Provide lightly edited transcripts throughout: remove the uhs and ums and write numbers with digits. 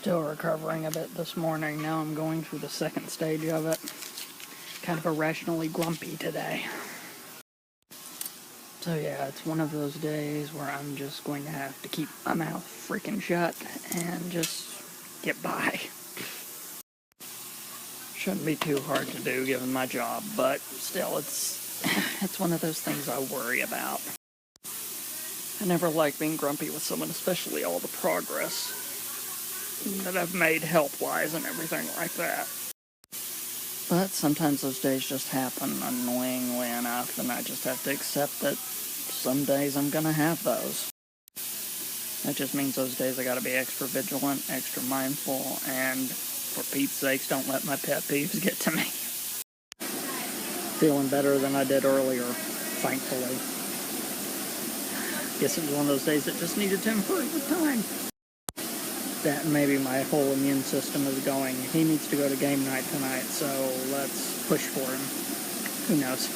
Still recovering a bit this morning. Now I'm going through the second stage of it. Kind of irrationally grumpy today. So yeah, it's one of those days where I'm just going to have to keep my mouth freaking shut and just get by. Shouldn't be too hard to do given my job, but still it's one of those things I worry about. I never like being grumpy with someone, especially all the progress that I've made health-wise and everything like that. But sometimes those days just happen annoyingly enough, and I just have to accept that some days I'm gonna have those. That just means those days I gotta be extra vigilant, extra mindful, and for Pete's sakes, don't let my pet peeves get to me. Feeling better than I did earlier, thankfully. Guess it was one of those days that just needed to improve with time. That maybe my whole immune system is going, he needs to go to game night tonight, so let's push for him. Who knows?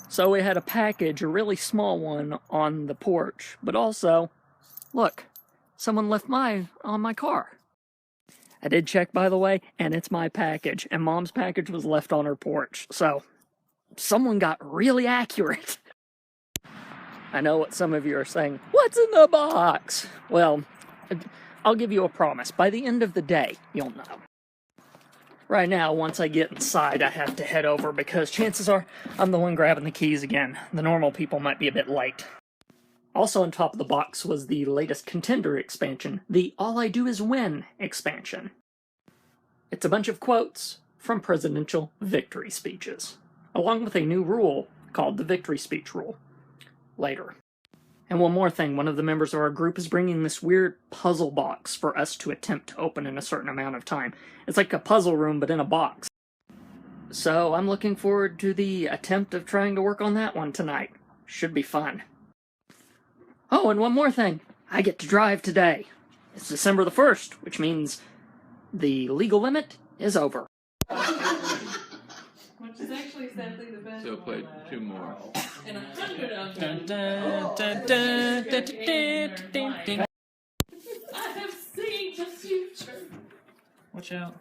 So we had a package, a really small one, on the porch, but also, look, someone left mine on my car. I did check, by the way, and it's my package, and Mom's package was left on her porch, so someone got really accurate. I know what some of you are saying, what's in the box? Well, I'll give you a promise. By the end of the day, you'll know. Right now, once I get inside, I have to head over because chances are I'm the one grabbing the keys again. The normal people might be a bit late. Also on top of the box was the latest Contender expansion, the All I Do Is Win expansion. It's a bunch of quotes from presidential victory speeches, along with a new rule called the Victory Speech Rule. Later. And one more thing, one of the members of our group is bringing this weird puzzle box for us to attempt to open in a certain amount of time. It's like a puzzle room, but in a box. So I'm looking forward to the attempt of trying to work on that one tonight. Should be fun. Oh, and one more thing. I get to drive today. It's December the 1st, which means the legal limit is over. Which is actually sadly the best. So play two more. And 100 of them. I have seen the future. Watch out.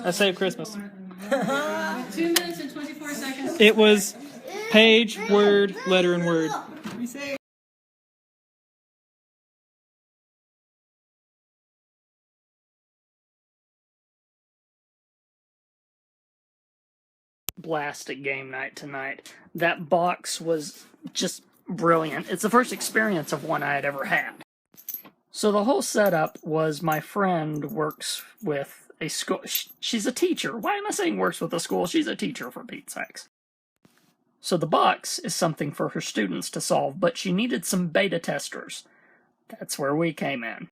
I saved Christmas. 2 minutes and 24 seconds. It was page, word, letter, and word. Blast at game night tonight. That box was just brilliant. It's the first experience of one I had ever had. So the whole setup was my friend works with a school. She's a teacher. Why am I saying works with a school? She's a teacher, for Pete's sakes. So the box is something for her students to solve, but she needed some beta testers. That's where we came in.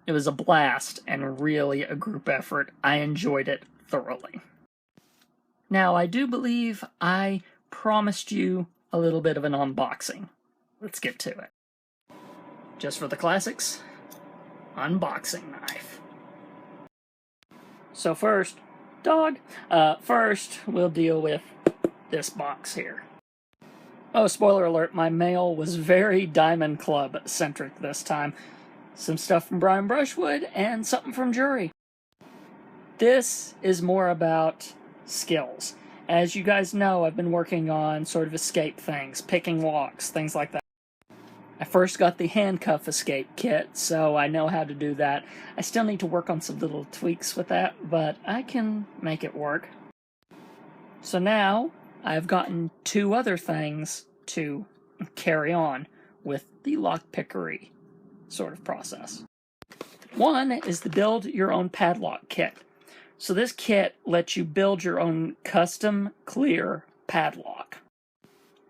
It was a blast and really a group effort. I enjoyed it thoroughly. Now, I do believe I promised you a little bit of an unboxing. Let's get to it. Just for the classics, unboxing knife. So first, first we'll deal with this box here. Oh, spoiler alert, my mail was very Diamond Club centric this time. Some stuff from Brian Brushwood and something from Jury. This is more about skills. As you guys know, I've been working on sort of escape things, picking locks, things like that. I first got the handcuff escape kit, so I know how to do that. I still need to work on some little tweaks with that, but I can make it work. So now, I've gotten 2 other things to carry on with the lockpickery sort of process. One is the build your own padlock kit. So this kit lets you build your own custom clear padlock.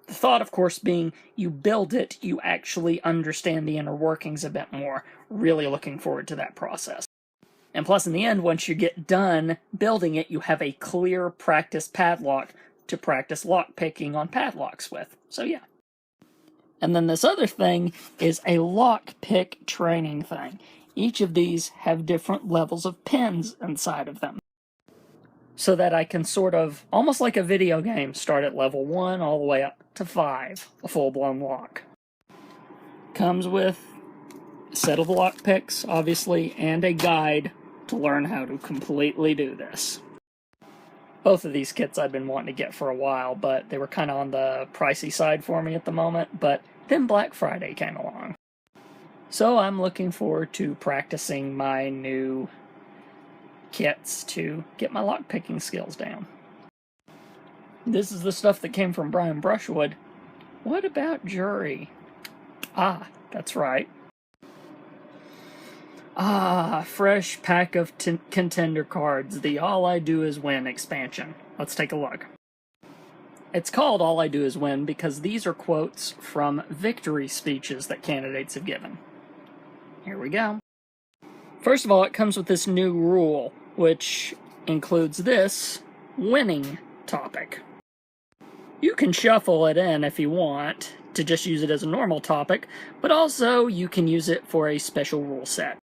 The thought, of course, being you build it, you actually understand the inner workings a bit more. Really looking forward to that process. And plus, in the end, once you get done building it, you have a clear practice padlock to practice lockpicking on padlocks with. So yeah. And then this other thing is a lockpick training thing. Each of these have different levels of pins inside of them. So that I can sort of, almost like a video game, start at level 1 all the way up to 5, a full-blown lock. Comes with a set of lockpicks, obviously, and a guide to learn how to completely do this. Both of these kits I've been wanting to get for a while, but they were kind of on the pricey side for me at the moment, but then Black Friday came along. So I'm looking forward to practicing my new kits to get my lockpicking skills down. This is the stuff that came from Brian Brushwood. What about Jury? Ah, that's right. Ah, fresh pack of contender cards, the All I Do Is Win expansion. Let's take a look. It's called All I Do Is Win because these are quotes from victory speeches that candidates have given. Here we go. First of all, it comes with this new rule, which includes this winning topic. You can shuffle it in if you want to just use it as a normal topic, but also you can use it for a special rule set.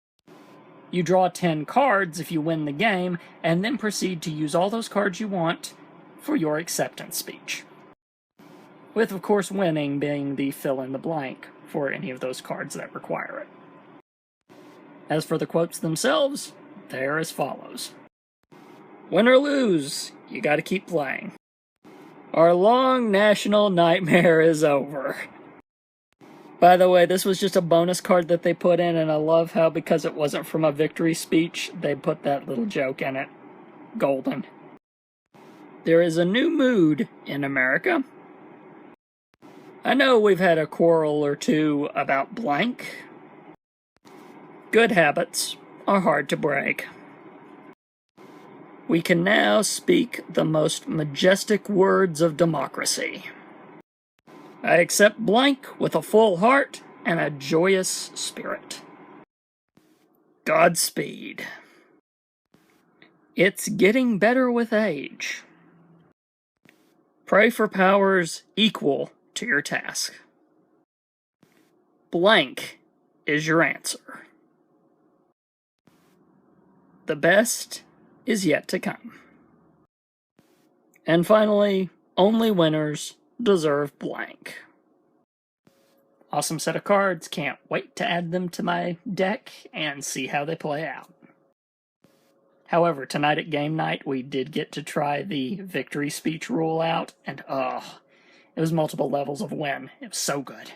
You draw 10 cards if you win the game, and then proceed to use all those cards you want for your acceptance speech. With, of course, winning being the fill-in-the-blank for any of those cards that require it. As for the quotes themselves, they're as follows. Win or lose, you gotta keep playing. Our long national nightmare is over. By the way, this was just a bonus card that they put in, and I love how, because it wasn't from a victory speech, they put that little joke in it. Golden. There is a new mood in America. I know we've had a quarrel or two about blank. Good habits are hard to break. We can now speak the most majestic words of democracy. I accept blank with a full heart and a joyous spirit. Godspeed. It's getting better with age. Pray for powers equal to your task. Blank is your answer. The best is yet to come. And finally, only winners deserve blank. Awesome set of cards. Can't wait to add them to my deck and see how they play out. However, tonight at game night, we did get to try the victory speech rule out, and it was multiple levels of win. It was so good.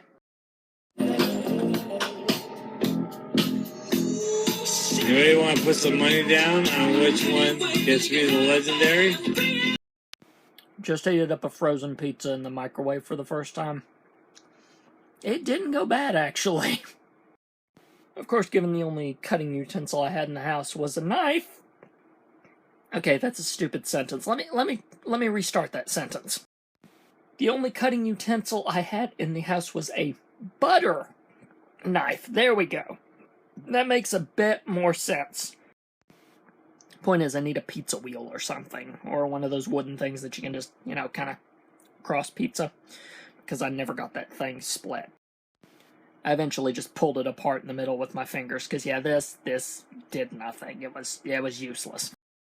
Anybody want to put some money down on which one gets me the legendary? Just heated up a frozen pizza in the microwave for the first time. It didn't go bad, actually. Of course, given the only cutting utensil I had in the house was a knife. Okay, that's a stupid sentence. Let me restart that sentence. The only cutting utensil I had in the house was a butter knife. There we go. That makes a bit more sense. Point is, I need a pizza wheel or something, or one of those wooden things that you can just, kind of cross pizza, because I never got that thing split. I eventually just pulled it apart in the middle with my fingers, because this did nothing. It was useless.